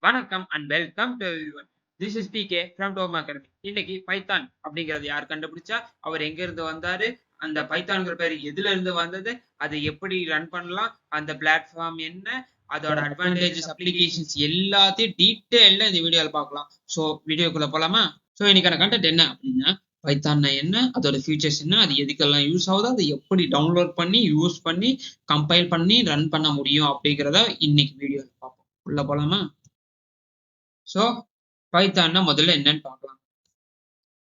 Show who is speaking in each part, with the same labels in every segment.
Speaker 1: வணக்கம் and welcome to everyone. This is PK from Dom academy. இன்னைக்கு Python அப்படிங்கறது யார் கண்டுபிடிச்சா, அவர் எங்க இருந்து வந்தாரு, அந்த பைத்தான்ங்கிற பேர் எதுல இருந்து வந்தது, அதை எப்படி ரன் பண்ணலாம், அந்த பிளாட்ஃபார்ம் என்ன, அதோட அட்வான்டேஜஸ் அப்ளிகேஷன்ஸ் எல்லாத்தையும் டீட்டெயில்டா இந்த வீடியோல பார்க்கலாம். ஸோ வீடியோக்குள்ள போலாமா? ஸோ இன்னைக்கான கண்டென்ட் என்ன அப்படின்னா, பைத்தான்னா என்ன, அதோட ஃபியூச்சர்ஸ் என்ன, அது எதுக்கெல்லாம் யூஸ் ஆகுது, அதை எப்படி டவுன்லோட் பண்ணி யூஸ் பண்ணி கம்பைல் பண்ணி ரன் பண்ண முடியும் அப்படிங்கிறத இன்னைக்கு வீடியோல பார்ப்போம். உள்ள போலாமா? ஸோ பைத்தான்னா முதல்ல என்னன்னு பார்க்கலாம்.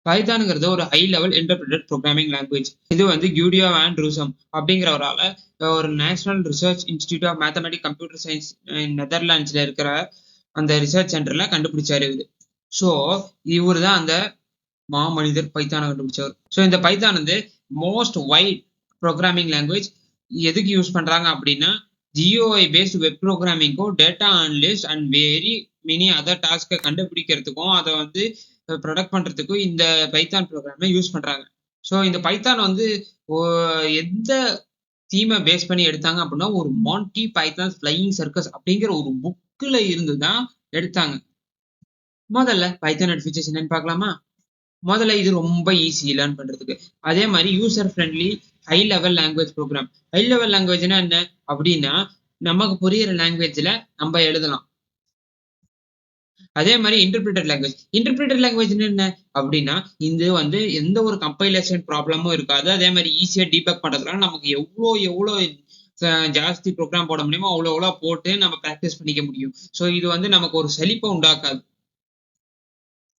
Speaker 1: பைத்தானுங்கிறது ஒரு high level interpreted programming language. இது வந்து கியூடியோ அண்ட் ரூசம் அப்படிங்கிறவரால ஒரு national research institute of mathematic computer science நெதர்லாண்ட்ஸ்ல இருக்கிற அந்த ரிசர்ச் சென்டர்ல கண்டுபிடிச்சாரு இது. ஸோ இவர் தான் அந்த மாமனிதர் பைத்தானை கண்டுபிடிச்சவர். ஸோ இந்த பைத்தான் வந்து மோஸ்ட் வைட் ப்ரோக்ராமிங் லாங்குவேஜ். எதுக்கு யூஸ் பண்றாங்க அப்படின்னா, GUI பேஸ்ட் வெப் ப்ரோக்ராமிங்கும், data analyst and very many other டாஸ்கை கண்டுபிடிக்கிறதுக்கும், அதை வந்து ப்ரொடக்ட் பண்றதுக்கும் இந்த பைத்தான் ப்ரோக்ராமை யூஸ் பண்றாங்க. ஸோ இந்த பைத்தான் வந்து எந்த தீமை பேஸ் பண்ணி எடுத்தாங்க அப்படின்னா, ஒரு மான்டி பைத்தான் ஃப்ளையிங் சர்க்கஸ் அப்படிங்கிற ஒரு புக்கில் இருந்து தான் எடுத்தாங்க. முதல்ல பைத்தான் ஃபீச்சர்ஸ் என்னன்னு பார்க்கலாமா? முதல்ல இது ரொம்ப ஈஸி லேர்ன் பண்றதுக்கு. அதே மாதிரி user friendly high level language program. High level லாங்குவேஜ்னா என்ன அப்படின்னா, நமக்கு புரியுற லாங்குவேஜ்ல நம்ம எழுதலாம். அதே மாதிரி இன்டர்பிரிட்டர் லாங்குவேஜ். இன்டர்பிரிட்டர் லாங்குவேஜ் என்ன அப்படின்னா, இது வந்து எந்த ஒரு கம்பைலேஷன் ப்ராப்ளமும் இருக்காது. அதே மாதிரி ஈஸியா டீபக் பண்றதுனால நமக்கு எவ்வளோ ஜாஸ்தி ப்ரோக்ராம் போட முடியுமோ அவ்வளோ போட்டு நம்ம ப்ராக்டிஸ் பண்ணிக்க முடியும். ஸோ இது வந்து நமக்கு ஒரு செழிப்பை உண்டாக்காது.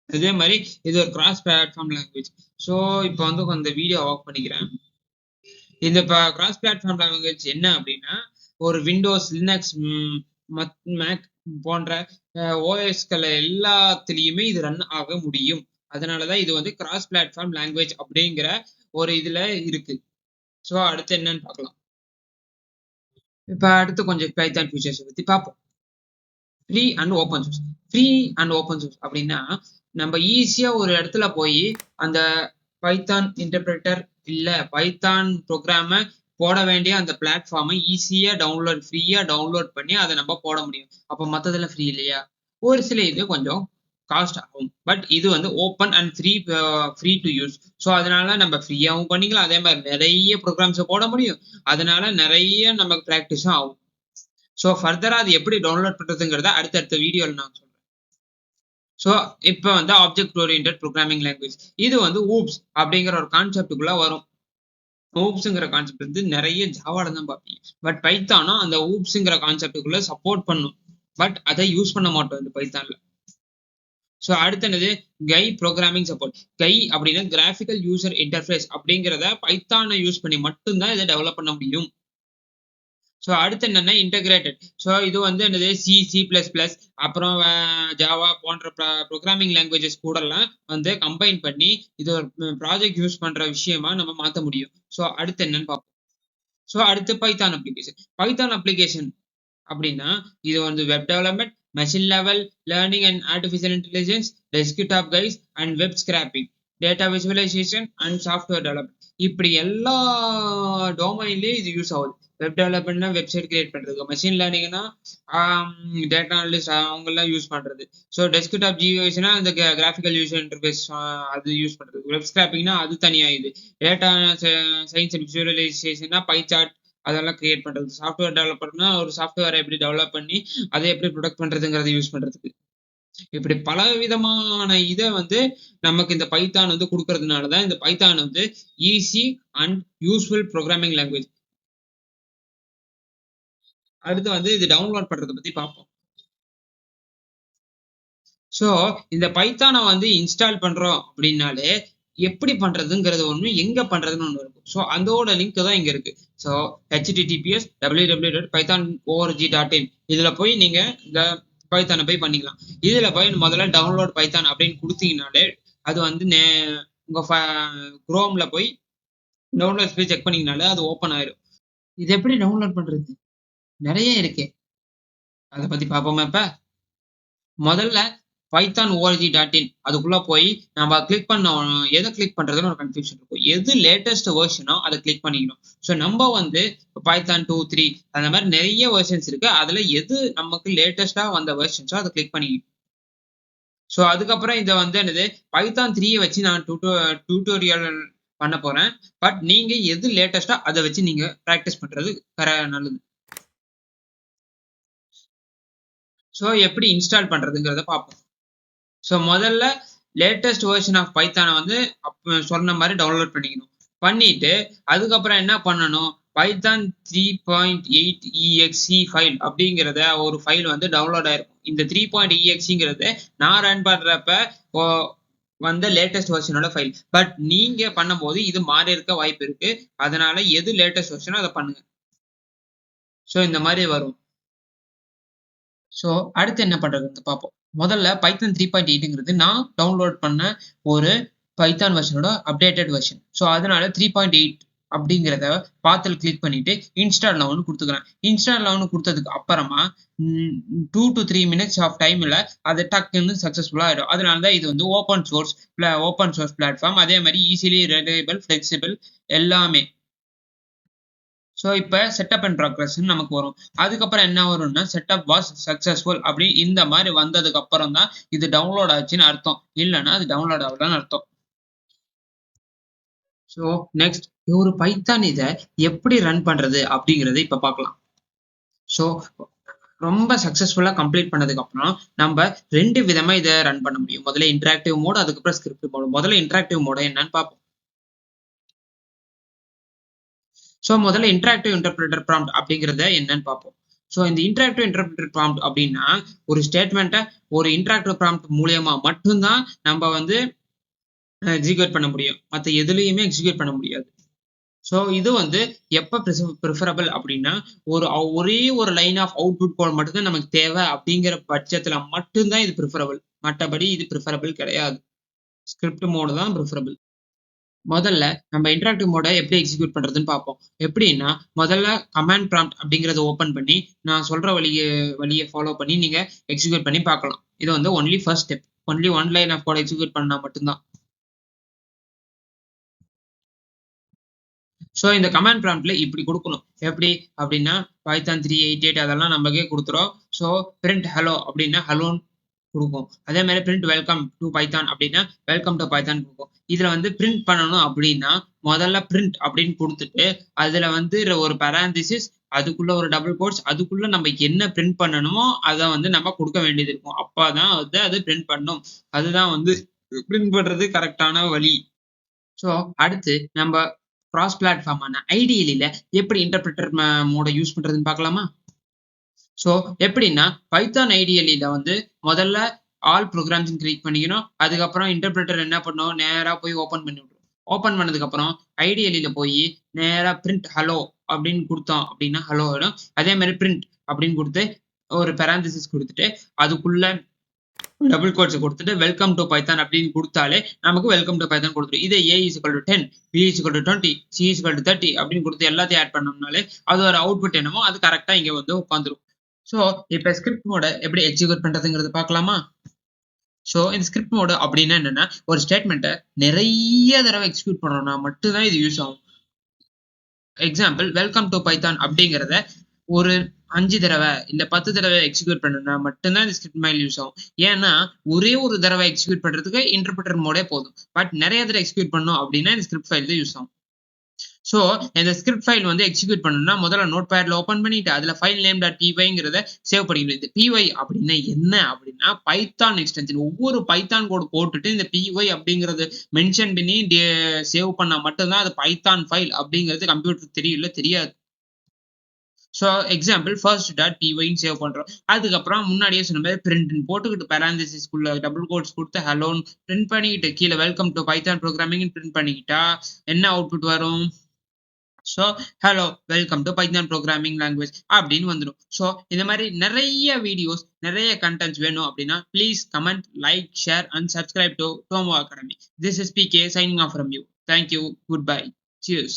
Speaker 1: அதே மாதிரி இது ஒரு கிராஸ் பிளாட்ஃபார்ம் லாங்குவேஜ். ஸோ இப்போ வந்து அந்த வீடியோ ஆஃப் பண்ணிக்கிறேன். இந்த கிராஸ் பிளாட்ஃபார்ம் லாங்குவேஜ் என்ன அப்படின்னா, ஒரு விண்டோஸ், லினக்ஸ், மேக் போன்ற ஓஎஸ்கள் எல்லாத்துலேயுமே இது ரன் ஆக முடியும். அதனாலதான் இது வந்து கிராஸ் பிளாட்ஃபார்ம் லாங்குவேஜ் அப்படிங்கிற ஒரு இதுல இருக்கு. ஸோ அடுத்து என்னன்னு பார்க்கலாம். இப்போ அடுத்து கொஞ்சம் பைத்தான் ஃபீச்சர்ஸ் பத்தி பார்ப்போம். Free and open source. Free and open source அப்படின்னா, நம்ம ஈஸியா ஒரு இடத்துல போய் அந்த பைத்தான் இன்டர்பிரட்டர் இல்ல பைத்தான் ப்ரோக்ராம போட வேண்டிய அந்த பிளாட்ஃபார்மை ஈஸியா ஃப்ரீயா டவுன்லோட் பண்ணி அதை நம்ம போட முடியும். அப்ப மத்ததெல்லாம் ஃப்ரீ இல்லையா? ஒரு சில இது கொஞ்சம் காஸ்ட் ஆகும். பட் இது வந்து open and free to use. So அதனால நம்ம ஃப்ரீயாகவும் பண்ணிக்கலாம். அதே மாதிரி நிறைய ப்ரோக்ராம்ஸை போட முடியும். அதனால நிறைய நமக்கு ப்ராக்டிஸும் ஆகும். ஸோ ஃபர்தரா அது எப்படி டவுன்லோட் பண்றதுங்கிறத அடுத்தடுத்த வீடியோல நான் சொல்றேன். ஸோ இப்போ வந்து ஆப்ஜெக்ட் ஓரியன்டட் ப்ரோக்ராமிங் லாங்குவேஜ். இது வந்து ஊப்ஸ் அப்படிங்கிற ஒரு கான்செப்டுக்குள்ள வரும். ஊப்ஸுங்கிற கான்செப்ட் வந்து நிறைய ஜாவால தான் பார்ப்பீங்க. பட் பைத்தானும் அந்த ஊப்ஸுங்கிற கான்செப்டுக்குள்ள சப்போர்ட் பண்ணும். பட் அதை யூஸ் பண்ண மாட்டோம் இந்த பைத்தான்ல. ஸோ அடுத்தது கை ப்ரோக்ராமிங் சப்போர்ட். கை அப்படின்னா கிராஃபிக்கல் யூசர் இன்டர்ஃபேஸ் அப்படிங்கிறத பைத்தானை யூஸ் பண்ணி மட்டும்தான் இதை டெவலப் பண்ண முடியும். ஸோ அடுத்து என்னன்னா இன்டகிரேட்டட். ஸோ இது வந்து என்னது C++, அப்புறம் ஜாவா போன்ற ப்ரோக்ராமிங் லாங்குவேஜஸ் கூடலாம் வந்து கம்பைன் பண்ணி இது ஒரு ப்ராஜெக்ட் யூஸ் பண்ற விஷயமா நம்ம மாற்ற முடியும். ஸோ அடுத்து என்னன்னு பார்ப்போம். ஸோ அடுத்து பைத்தான் அப்ளிகேஷன். பைத்தான் அப்ளிகேஷன் அப்படின்னா இது வந்து web development, machine level learning and artificial intelligence, desktop guys and web scrapping, data visualisation and software development, இப்படி எல்லா டொமைன்லயும் இது யூஸ் ஆகுது. வெப் டெவலப்மெண்ட்னா வெப்சைட் கிரியேட் பண்றது, மெஷின் லேர்னிங்னா டேட்டா அனலிஸ்ட் அவங்க எல்லாம் யூஸ் பண்றது, ஸோ டெஸ்க்டாப் ஜியூஐஸ்னா இந்த கிராஃபிக்கல் யூசர் இன்டர்ஃபேஸ் அது யூஸ் பண்றது, வெப் ஸ்கிராப்பிங்னா அது தனியா, இது டேட்டா சயின்ஸ் அண்ட் விசுவலைசேஷன்னா பைசார்ட் அதெல்லாம் கிரியேட் பண்றது, சாஃப்ட்வேர் டெவலப்பர்னா ஒரு சாஃப்ட்வேரை எப்படி டெவலப் பண்ணி அதை எப்படி ப்ரொடக்ட் பண்றதுங்கிறத யூஸ் பண்றதுக்கு, இப்படி பல விதமான இதை வந்து நமக்கு இந்த பைத்தான் வந்து கொடுக்கறதுனாலதான் இந்த பைத்தான் வந்து easy and useful programming language. அடுத்து வந்து இது டவுன்லோட் பண்றதை பத்தி பார்ப்போம். ஸோ இந்த பைத்தானை வந்து இன்ஸ்டால் பண்றோம் அப்படின்னாலே எப்படி பண்றதுங்கிறது ஒண்ணு, எங்க பண்றதுன்னு ஒண்ணு இருக்கும். ஸோ அதோட லிங்க் தான் இங்க இருக்கு. ஸோ https://www.python.org.in இதுல போய் நீங்க இந்த பைத்தானை போய் பண்ணிக்கலாம். இதுல போய் முதல்ல டவுன்லோட் பைத்தான் அப்படின்னு கொடுத்தீங்கனாலே அது வந்து உங்க குரோம்ல போய் டவுன்லோட் போய் செக் பண்ணீங்கனாலே அது ஓப்பன் ஆயிடும். இது எப்படி டவுன்லோட் பண்றது? நிறைய இருக்கு, அதை பத்தி பார்ப்போமா. இப்ப முதல்ல python.org.in அதுக்குள்ள போய் நம்ம கிளிக் பண்ண எதை கிளிக் பண்றதுன்னு ஒரு கன்ஃபியூஷன் இருக்கும். எது லேட்டஸ்ட் வெர்ஷனோ அதை கிளிக் பண்ணிக்கணும். ஸோ நம்ம வந்து பைத்தான் 2, 3 அந்த மாதிரி நிறைய வெர்ஷன்ஸ் இருக்கு. அதுல எது நமக்கு லேட்டஸ்டா வந்த வெர்ஷன்ஸோ அதை கிளிக் பண்ணிக்கணும். ஸோ அதுக்கப்புறம் இதை வந்து என்னது பைத்தான் 3 வச்சு நான் டியூட்டோரியல் பண்ண போறேன். பட் நீங்க எது லேட்டஸ்டா அதை வச்சு நீங்க ப்ராக்டிஸ் பண்றது நல்லது. ஸோ எப்படி இன்ஸ்டால் பண்றதுங்கிறத பார்ப்போம். ஸோ முதல்ல லேட்டஸ்ட் வெர்ஷன் ஆஃப் பைத்தானை வந்து சொன்ன மாதிரி டவுன்லோட் பண்ணிக்கணும். பண்ணிட்டு அதுக்கப்புறம் என்ன பண்ணணும், பைத்தான் 3.8 exe ஃபைல் அப்படிங்கிறத ஒரு ஃபைல் வந்து டவுன்லோட் ஆயிருக்கும். இந்த 3.exங்கிறது நான் ரன் பண்றப்ப வந்த லேட்டஸ்ட் வெர்ஷனோட ஃபைல். பட் நீங்க பண்ணும்போது இது மாறி இருக்க வாய்ப்பு இருக்கு. அதனால எது லேட்டஸ்ட் வெர்ஷனோ அதை பண்ணுங்க. ஸோ இந்த மாதிரி வரும். ஸோ அடுத்து என்ன பண்றதுன்னு பார்ப்போம். முதல்ல பைத்தான் 3.8ங்கிறது நான் டவுன்லோட் பண்ண ஒரு பைத்தான் வெர்ஷனோட அப்டேட்டட் வெர்ஷன். ஸோ அதனால 3.8 அப்படிங்கிறத பாத்தில் கிளிக் பண்ணிட்டு இன்ஸ்டால் நவுன்னு கொடுத்துக்கிறேன். இன்ஸ்டால் நவுன்னு கொடுத்ததுக்கு அப்புறமா 2 to 3 minutes ஆஃப் டைம்ல அது டக்குன்னு சக்சஸ்ஃபுல்லா ஆயிடும். அதனால தான் இது வந்து ஓப்பன் சோர்ஸ் பிளாட்ஃபார்ம். அதே மாதிரி ஈஸிலி ரிலையபிள், ஃபிளெக்சிபிள் எல்லாமே. ஸோ இப்போ செட்டப் அண்ட் ப்ராக்ரஸ் நமக்கு வரும். அதுக்கப்புறம் என்ன வரும்னா செட்டப் வாஸ் சக்சஸ்ஃபுல் அப்படி இந்த மாதிரி வந்ததுக்கு அப்புறம் தான் இது டவுன்லோட் ஆச்சுன்னு அர்த்தம். இல்லைன்னா அது டவுன்லோட் ஆகலன்னு அர்த்தம். ஸோ நெக்ஸ்ட் ஒரு பைத்தான் இதை எப்படி ரன் பண்றது அப்படிங்கறத இப்ப பார்க்கலாம். ஸோ ரொம்ப சக்சஸ்ஃபுல்லா கம்ப்ளீட் பண்ணதுக்கு அப்புறம் நம்ம 2 விதமா இதை ரன் பண்ண முடியும். முதல்ல இன்டராக்டிவ் மோட், அதுக்கப்புறம் ஸ்கிரிப்ட் மோட். முதல்ல இன்டராக்டிவ் மோட என்னன்னு பார்ப்போம். ஸோ முதல்ல இன்டராக்டிவ் இன்டர்பிரேட்டர் ப்ராம்ப்ட் அப்படிங்கிறத என்னன்னு பார்ப்போம். ஸோ இந்த இன்டராக்டிவ் இன்டர்பிரேட்டர் ப்ராம்ப்ட் அப்படின்னா ஒரு ஸ்டேட்மெண்ட்டை ஒரு இன்டராக்டிவ் ப்ராம்ப்ட் மூலியமா மட்டும்தான் நம்ம வந்து எக்ஸிக்யூட் பண்ண முடியும். மற்ற எதுலையுமே எக்ஸிக்யூட் பண்ண முடியாது. ஸோ இது வந்து எப்போ ப்ரிஃபரபிள் அப்படின்னா ஒரே ஒரு லைன் ஆஃப் அவுட்புட் கோட் மட்டும்தான் நமக்கு தேவை அப்படிங்கிற பட்சத்தில் மட்டும்தான் இது ப்ரிஃபரபிள். மற்றபடி இது ப்ரிஃபரபிள் கிடையாது. ஸ்கிரிப்ட் மோடு தான் ப்ரிஃபரபிள். முதல்ல நம்ம இன்டராக்டிவ் மோட எப்படி எக்ஸிக்யூட் பண்றதுன்னு பார்ப்போம். எப்படின்னா முதல்ல கமாண்ட் ப்ராம்ப்ட் அப்படிங்கறத ஓபன் பண்ணி நான் சொல்ற வழியை ஃபாலோ பண்ணி நீங்க எக்ஸிக்யூட் பண்ணி பார்க்கலாம். இது வந்து only first step. Only one line of code execute பண்ணா மட்டும்தான். ஸோ இந்த கமாண்ட் ப்ராம்ப்ட்ல இப்படி கொடுக்கணும். எப்படி அப்படின்னா பைத்தான் 3.8 அதெல்லாம் நமக்கே கொடுத்துரும். ஸோ பிரிண்ட் ஹலோ அப்படின்னா ஹலோன்னு கொடுக்கும். அதே மாதிரி பிரிண்ட் வெல்கம் டு பைத்தான் அப்படின்னா வெல்கம் டு பைத்தான் கொடுக்கும். இதுல வந்து பிரிண்ட் பண்ணணும் அப்படின்னா முதல்ல பிரிண்ட் அப்படின்னு கொடுத்துட்டு அதுல வந்து ஒரு பேராந்திசிஸ், அதுக்குள்ள ஒரு டபுள் கோட்ஸ், அதுக்குள்ள நம்ம என்ன பிரிண்ட் பண்ணணுமோ அதை வந்து நம்ம கொடுக்க வேண்டியது இருக்கும். அப்பதான் வந்து அது பிரிண்ட் பண்ணும். அதுதான் வந்து பிரிண்ட் பண்றது கரெக்டான வழி. ஸோ அடுத்து நம்ம கிராஸ் பிளாட்ஃபார்மான ஐடிஎல்ல எப்படி இன்டர்பிரேட்டர் மோட யூஸ் பண்றதுன்னு பார்க்கலாமா? ஸோ எப்படின்னா பைத்தான் ஐடிஎல்ல வந்து முதல்ல ஆல் ப்ரோக்ராம்ஸ் கிரியேட் பண்ணிக்கணும். அதுக்கப்புறம் இன்டர்பிரேட்டர் என்ன பண்ணும், நேரா போய் ஓப்பன் பண்ணி விட்டுரும். ஓப்பன் பண்ணதுக்கு அப்புறம் ஐடிஎல்ல போய் நேரா பிரிண்ட் ஹலோ அப்படின்னு கொடுத்தோம் அப்படின்னா ஹலோ ஆயிடும். அதே மாதிரி பிரிண்ட் அப்படின்னு கொடுத்து ஒரு பேராந்திசிஸ் கொடுத்துட்டு அதுக்குள்ள டபுள் கோட்ஸ் கொடுத்துட்டு வெல்கம் டு பைத்தான் அப்படின்னு கொடுத்தாலே நமக்கு வெல்கம் டு பைத்தான் கொடுத்துரும். இதே A is equal to 10, B is equal to 20, C is equal to 30 அப்படின்னு கொடுத்து எல்லாத்தையும் ஆட் பண்ணோம்னாலே அது ஒரு அவுட்புட் என்னமோ அது கரெக்டா இங்க வந்து உட்காந்துரும். ஸோ இப்போ ஸ்கிரிப்ட் மோட எப்படி எக்ஸிக்யூட் பண்றதுங்கிறது பார்க்கலாமா? ஸோ இந்த ஸ்கிரிப்ட் மோடு அப்படின்னா என்னன்னா ஒரு ஸ்டேட்மெண்ட்டை நிறைய தடவை எக்ஸிக்யூட் பண்ணோம்னா மட்டும்தான் இது யூஸ் ஆகும். எக்ஸாம்பிள் வெல்கம் டு பைத்தான் அப்படிங்கிறத ஒரு 5 தடவை இல்ல 10 தடவை எக்ஸிக்யூட் பண்ணா மட்டும்தான் இந்த ஸ்கிரிப்ட் ஃபைல் யூஸ் ஆகும். ஏன்னா ஒரே ஒரு தடவை எக்ஸிக்யூட் பண்றதுக்கு இன்டர்பிரேட்டர் மோடே போதும். பட் நிறைய தடவை எக்ஸிக்யூட் பண்ணோம் அப்படின்னா இந்த ஸ்கிரிப்ட் ஃபைல் தான் யூஸ் ஆகும். ஸோ இந்த ஸ்கிரிப்ட் ஃபைல் வந்து எக்ஸிக்யூட் பண்ணணும்னா முதல்ல நோட் பேட்ல ஓப்பன் பண்ணிட்டு அதுல ஃபைல் நேம் .py சேவ் பண்ணிக்கணும். இந்த py அப்படின்னா என்ன அப்படின்னா பைத்தான் எக்ஸ்டென்ஷன். ஒவ்வொரு பைத்தான் கோட் போட்டுட்டு இந்த py அப்படிங்கறது மென்ஷன் பண்ணி சேவ் பண்ணா மட்டும்தான் அது பைத்தான் ஃபைல் அப்படிங்கிறது கம்ப்யூட்டர் தெரியாது. ஸோ எக்ஸாம்பிள் first.py சேவ் பண்றோம். அதுக்கப்புறம் முன்னாடியே சொன்ன மாதிரி பிரிண்ட் போட்டுக்கிட்டு பேராந்திசிஸ்குள்ள டபுள் கோட்ஸ் கொடுத்து ஹலோன்னு பிரிண்ட் பண்ணிக்கிட்டு கீழே welcome to Python programming print பண்ணிக்கிட்டா என்ன அவுட்புட் வரும்? So hello welcome to Python programming language அப்படின்னு வந்துடும். ஸோ இந்த மாதிரி நிறைய வீடியோஸ் நிறைய கண்டென்ட்ஸ் வேணும் அப்படின்னா please comment, like, share and subscribe to Tomo academy. This is PK signing off from you. Thank you. Goodbye. Cheers.